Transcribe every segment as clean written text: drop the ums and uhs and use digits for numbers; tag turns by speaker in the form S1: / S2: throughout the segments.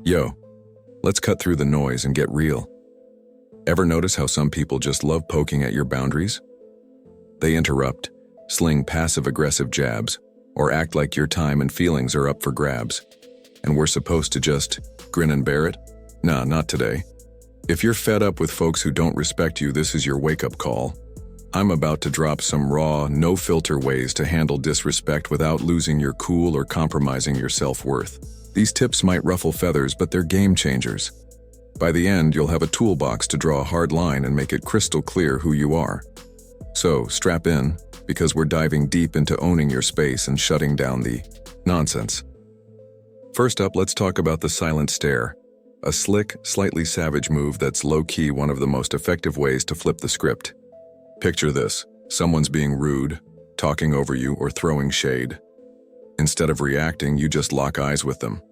S1: Yo, let's cut through the noise and get real. Ever notice how some people just love poking at your boundaries? They interrupt, sling passive-aggressive jabs, or act like your time and feelings are up for grabs. And we're supposed to just grin and bear it? Nah, not today. If you're fed up with folks who don't respect you, this is your wake-up call. I'm about to drop some raw, no-filter ways to handle disrespect without losing your cool or compromising your self-worth. These tips might ruffle feathers, but they're game changers. By the end, you'll have a toolbox to draw a hard line and make it crystal clear who you are. So, strap in, because we're diving deep into owning your space and shutting down the nonsense. First up, let's talk about the silent stare. A slick, slightly savage move that's low-key one of the most effective ways to flip the script. Picture this: someone's being rude, talking over you, or throwing shade. Instead of reacting, you just lock eyes with them.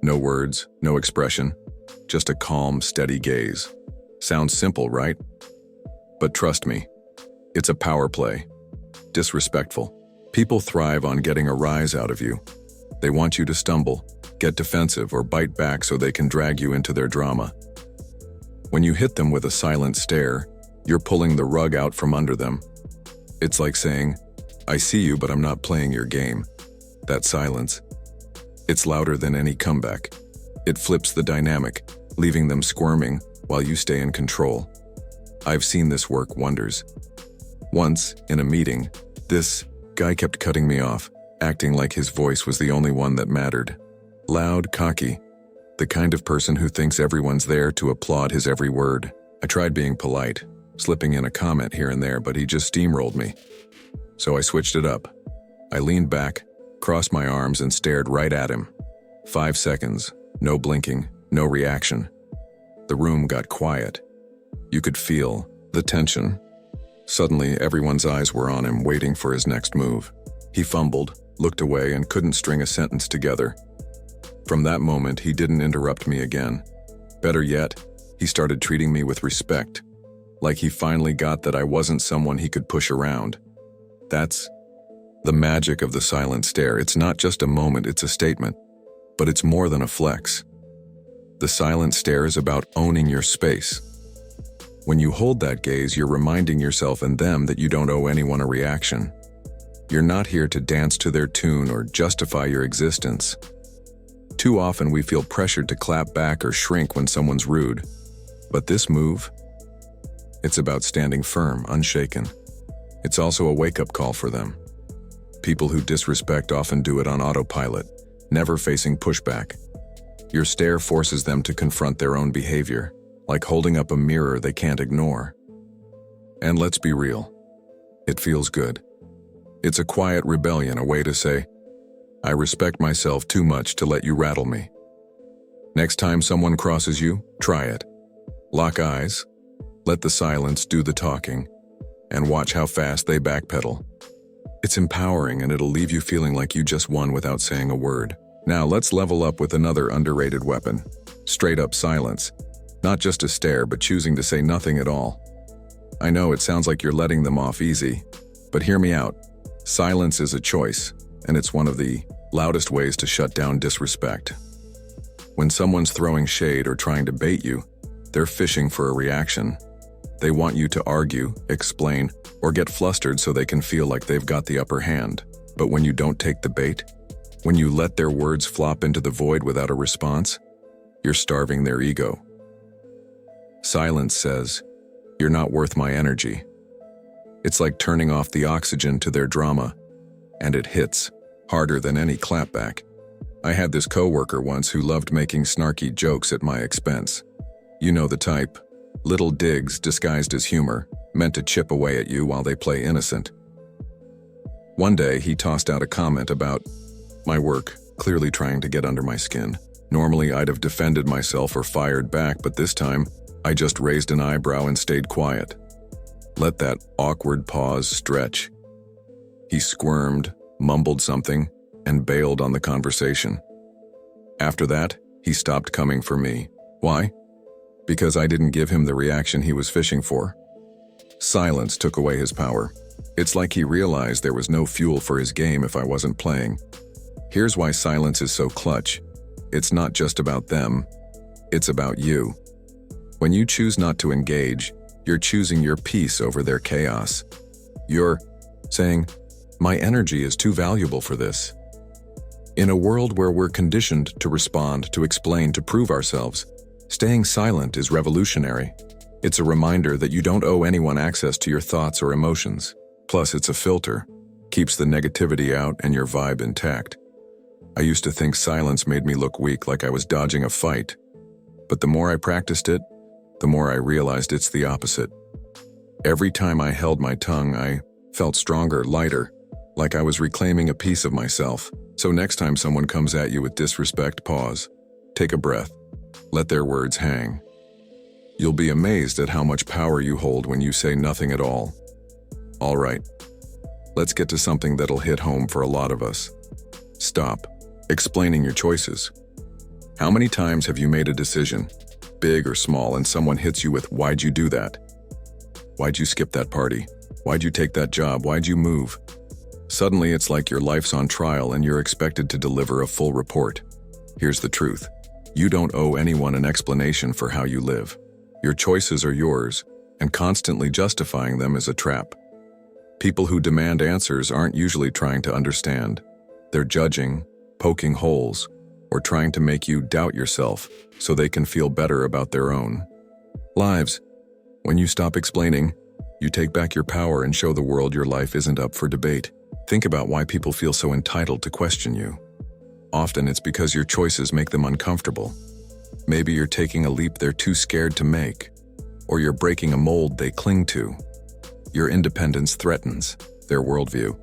S1: No words, no expression, just a calm, steady gaze. Sounds simple, right? But trust me, it's a power play. Disrespectful. People thrive on getting a rise out of you. They want you to stumble, get defensive, or bite back so they can drag you into their drama. When you hit them with a silent stare, you're pulling the rug out from under them. It's like saying, "I see you, but I'm not playing your game." That silence, it's louder than any comeback. It flips the dynamic, leaving them squirming while you stay in control. I've seen this work wonders. Once, in a meeting, this guy kept cutting me off, acting like his voice was the only one that mattered. Loud, cocky, the kind of person who thinks everyone's there to applaud his every word. I tried being polite, slipping in a comment here and there, but he just steamrolled me. So I switched it up. I leaned back, crossed my arms, and stared right at him. 5 seconds, no blinking, no reaction. The room got quiet. You could feel the tension. Suddenly, everyone's eyes were on him, waiting for his next move. He fumbled, looked away, and couldn't string a sentence together. From that moment, he didn't interrupt me again. Better yet, he started treating me with respect, like he finally got that I wasn't someone he could push around. That's the magic of the silent stare. It's not just a moment, it's a statement, but it's more than a flex. The silent stare is about owning your space. When you hold that gaze, you're reminding yourself and them that you don't owe anyone a reaction. You're not here to dance to their tune or justify your existence. Too often we feel pressured to clap back or shrink when someone's rude. But this move, it's about standing firm, unshaken. It's also a wake-up call for them. People who disrespect often do it on autopilot, never facing pushback. Your stare forces them to confront their own behavior, like holding up a mirror they can't ignore. And let's be real, it feels good. It's a quiet rebellion, a way to say, "I respect myself too much to let you rattle me." Next time someone crosses you, try it. Lock eyes, let the silence do the talking, and watch how fast they backpedal. It's empowering, and it'll leave you feeling like you just won without saying a word. Now let's level up with another underrated weapon: straight-up silence. Not just a stare, but choosing to say nothing at all. I know it sounds like you're letting them off easy, but hear me out. Silence is a choice, and it's one of the loudest ways to shut down disrespect. When someone's throwing shade or trying to bait you, they're fishing for a reaction. They want you to argue, explain, or get flustered so they can feel like they've got the upper hand. But when you don't take the bait, when you let their words flop into the void without a response, you're starving their ego. Silence says, "You're not worth my energy." It's like turning off the oxygen to their drama, and it hits harder than any clapback. I had this coworker once who loved making snarky jokes at my expense. You know the type. Little digs disguised as humor, meant to chip away at you while they play innocent. One day, he tossed out a comment about my work, clearly trying to get under my skin. Normally, I'd have defended myself or fired back, but this time, I just raised an eyebrow and stayed quiet. Let that awkward pause stretch. He squirmed, mumbled something, and bailed on the conversation. After that, he stopped coming for me. Why? Because I didn't give him the reaction he was fishing for. Silence took away his power. It's like he realized there was no fuel for his game if I wasn't playing. Here's why silence is so clutch. it's not just about them, it's about you. When you choose not to engage, you're choosing your peace over their chaos. You're saying, "My energy is too valuable for this." In a world where we're conditioned to respond, to explain, to prove ourselves, staying silent is revolutionary. It's a reminder that you don't owe anyone access to your thoughts or emotions. Plus, it's a filter, keeps the negativity out and your vibe intact. I used to think silence made me look weak, like I was dodging a fight. But the more I practiced it, the more I realized it's the opposite. Every time I held my tongue, I felt stronger, lighter, like I was reclaiming a piece of myself. So next time someone comes at you with disrespect, pause. Take a breath. Let their words hang. You'll be amazed at how much power you hold when you say nothing at all. All right, let's get to something that'll hit home for a lot of us. Stop explaining your choices. How many times have you made a decision, big or small, and someone hits you with, "Why'd you do that? Why'd you skip that party? Why'd you take that job? Why'd you move?" Suddenly, it's like your life's on trial and you're expected to deliver a full report. Here's the truth. You don't owe anyone an explanation for how you live. Your choices are yours, and constantly justifying them is a trap. People who demand answers aren't usually trying to understand. They're judging, poking holes, or trying to make you doubt yourself so they can feel better about their own lives. When you stop explaining, you take back your power and show the world your life isn't up for debate. Think about why people feel so entitled to question you. Often it's because your choices make them uncomfortable. Maybe you're taking a leap they're too scared to make, or you're breaking a mold they cling to. Your independence threatens their worldview,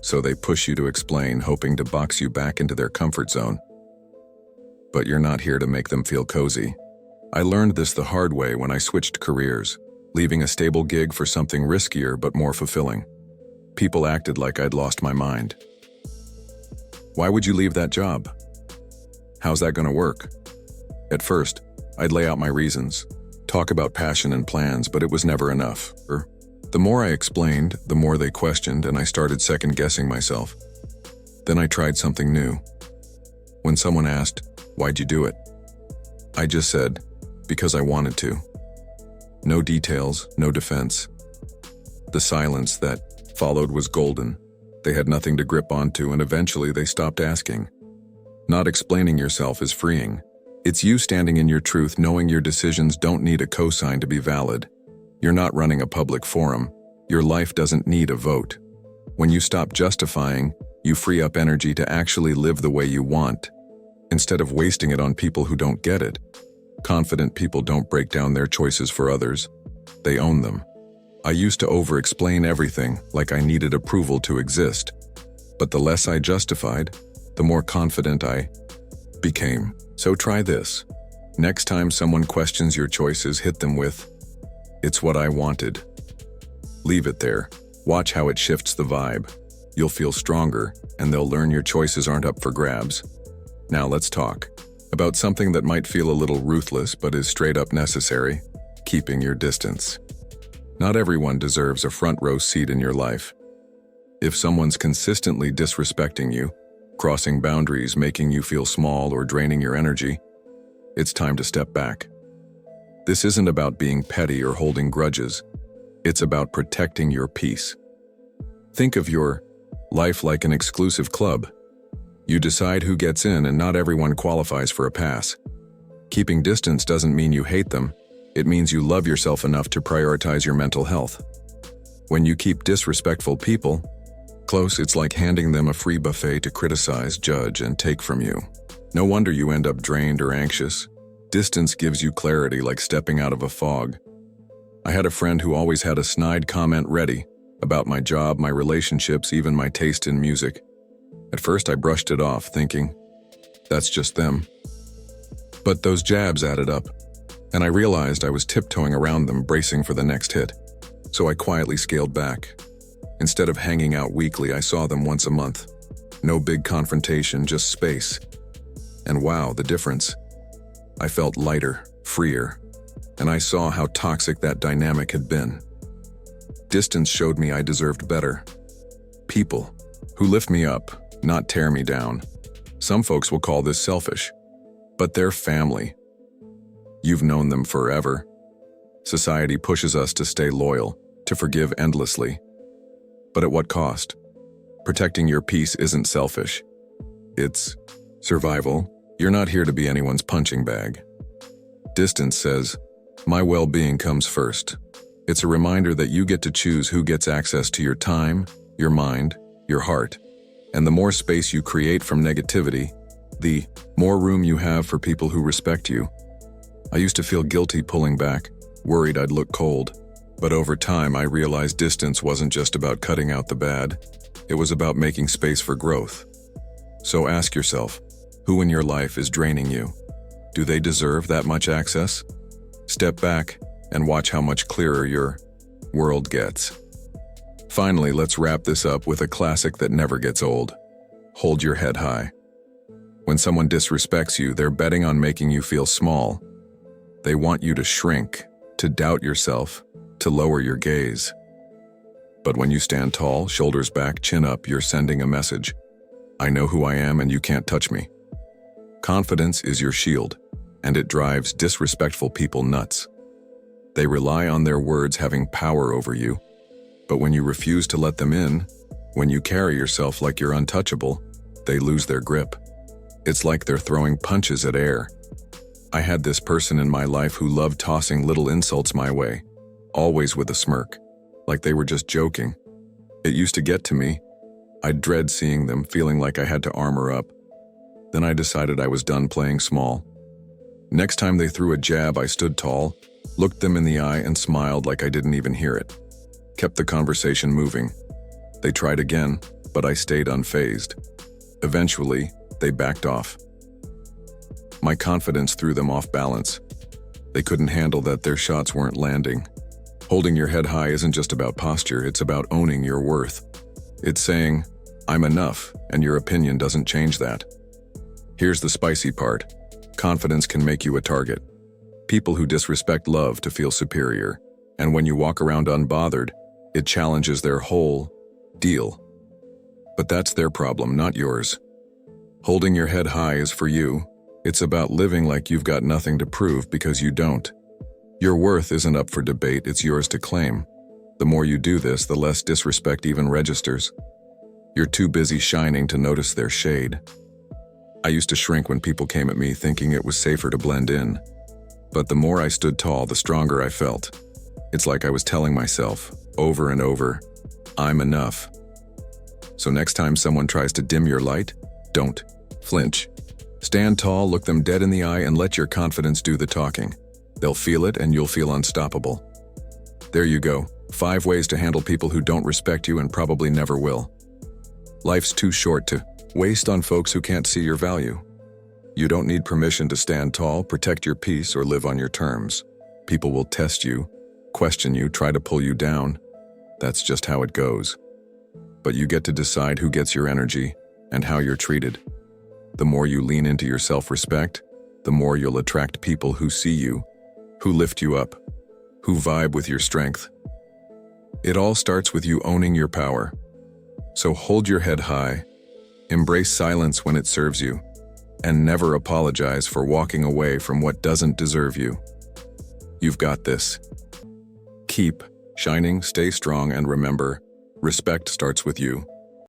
S1: so they push you to explain, hoping to box you back into their comfort zone. But you're not here to make them feel cozy. I learned this the hard way when I switched careers, leaving a stable gig for something riskier but more fulfilling. People acted like I'd lost my mind. "Why would you leave that job? How's that going to work?" At first, I'd lay out my reasons, talk about passion and plans, but it was never enough. The more I explained, the more they questioned, and I started second-guessing myself. Then I tried something new. When someone asked, "Why'd you do it?" I just said, "Because I wanted to." No details, no defense. The silence that followed was golden. They had nothing to grip onto, and eventually they stopped asking. Not explaining yourself is freeing. It's you standing in your truth, knowing your decisions don't need a cosign to be valid. You're not running a public forum. Your life doesn't need a vote. When you stop justifying, you free up energy to actually live the way you want, instead of wasting it on people who don't get it. Confident people don't break down their choices for others. They own them. I used to over-explain everything, like I needed approval to exist. But the less I justified, the more confident I became. So try this. Next time someone questions your choices, hit them with, "It's what I wanted." Leave it there. Watch how it shifts the vibe. You'll feel stronger, and they'll learn your choices aren't up for grabs. Now let's talk about something that might feel a little ruthless but is straight up necessary: keeping your distance. Not everyone deserves a front row seat in your life. If someone's consistently disrespecting you, crossing boundaries, making you feel small, or draining your energy, it's time to step back. This isn't about being petty or holding grudges. It's about protecting your peace. Think of your life like an exclusive club. You decide who gets in, and not everyone qualifies for a pass. Keeping distance doesn't mean you hate them. It means you love yourself enough to prioritize your mental health. When you keep disrespectful people close, it's like handing them a free buffet to criticize, judge, and take from you. No wonder you end up drained or anxious. Distance gives you clarity, like stepping out of a fog. I had a friend who always had a snide comment ready about my job, my relationships, even my taste in music. At first I brushed it off, thinking, that's just them. But those jabs added up, and I realized I was tiptoeing around them, bracing for the next hit. So I quietly scaled back. Instead of hanging out weekly, I saw them once a month. No big confrontation, just space. And wow, the difference. I felt lighter, freer, and I saw how toxic that dynamic had been. Distance showed me I deserved better. People who lift me up, not tear me down. Some folks will call this selfish, But they're family. You've known them forever. Society pushes us to stay loyal, to forgive endlessly. But at what cost? Protecting your peace isn't selfish. It's survival. You're not here to be anyone's punching bag. Distance says, my well-being comes first. It's a reminder that you get to choose who gets access to your time, your mind, your heart. And the more space you create from negativity, the more room you have for people who respect you. I used to feel guilty pulling back, worried I'd look cold. But over time, I realized distance wasn't just about cutting out the bad. It was about making space for growth. So ask yourself, who in your life is draining you? Do they deserve that much access? Step back and watch how much clearer your world gets. Finally, let's wrap this up with a classic that never gets old. Hold your head high. When someone disrespects you, they're betting on making you feel small. They want you to shrink, to doubt yourself, to lower your gaze. But when you stand tall, shoulders back, chin up, you're sending a message. I know who I am and you can't touch me. Confidence is your shield, and it drives disrespectful people nuts. They rely on their words having power over you, but when you refuse to let them in, when you carry yourself like you're untouchable, they lose their grip. It's like they're throwing punches at air. I had this person in my life who loved tossing little insults my way, always with a smirk, like they were just joking. It used to get to me. I'd dread seeing them, feeling like I had to armor up. Then I decided I was done playing small. Next time they threw a jab, I stood tall, looked them in the eye and smiled like I didn't even hear it. Kept the conversation moving. They tried again, but I stayed unfazed. Eventually, they backed off. My confidence threw them off balance. They couldn't handle that their shots weren't landing. Holding your head high isn't just about posture, it's about owning your worth. It's saying, I'm enough, and your opinion doesn't change that. Here's the spicy part. Confidence can make you a target. People who disrespect love to feel superior, and when you walk around unbothered, it challenges their whole deal. But that's their problem, not yours. Holding your head high is for you. It's about living like you've got nothing to prove because you don't. Your worth isn't up for debate, it's yours to claim. The more you do this, the less disrespect even registers. You're too busy shining to notice their shade. I used to shrink when people came at me thinking it was safer to blend in. But the more I stood tall, the stronger I felt. It's like I was telling myself, over and over, I'm enough. So next time someone tries to dim your light, don't flinch. Stand tall, look them dead in the eye, and let your confidence do the talking. They'll feel it and you'll feel unstoppable. There you go, 5 ways to handle people who don't respect you and probably never will. Life's too short to waste on folks who can't see your value. You don't need permission to stand tall, protect your peace, or live on your terms. People will test you, question you, try to pull you down. That's just how it goes. But you get to decide who gets your energy and how you're treated. The more you lean into your self-respect, the more you'll attract people who see you, who lift you up, who vibe with your strength. It all starts with you owning your power. So hold your head high, embrace silence when it serves you, and never apologize for walking away from what doesn't deserve you. You've got this. Keep shining, stay strong, and remember, respect starts with you.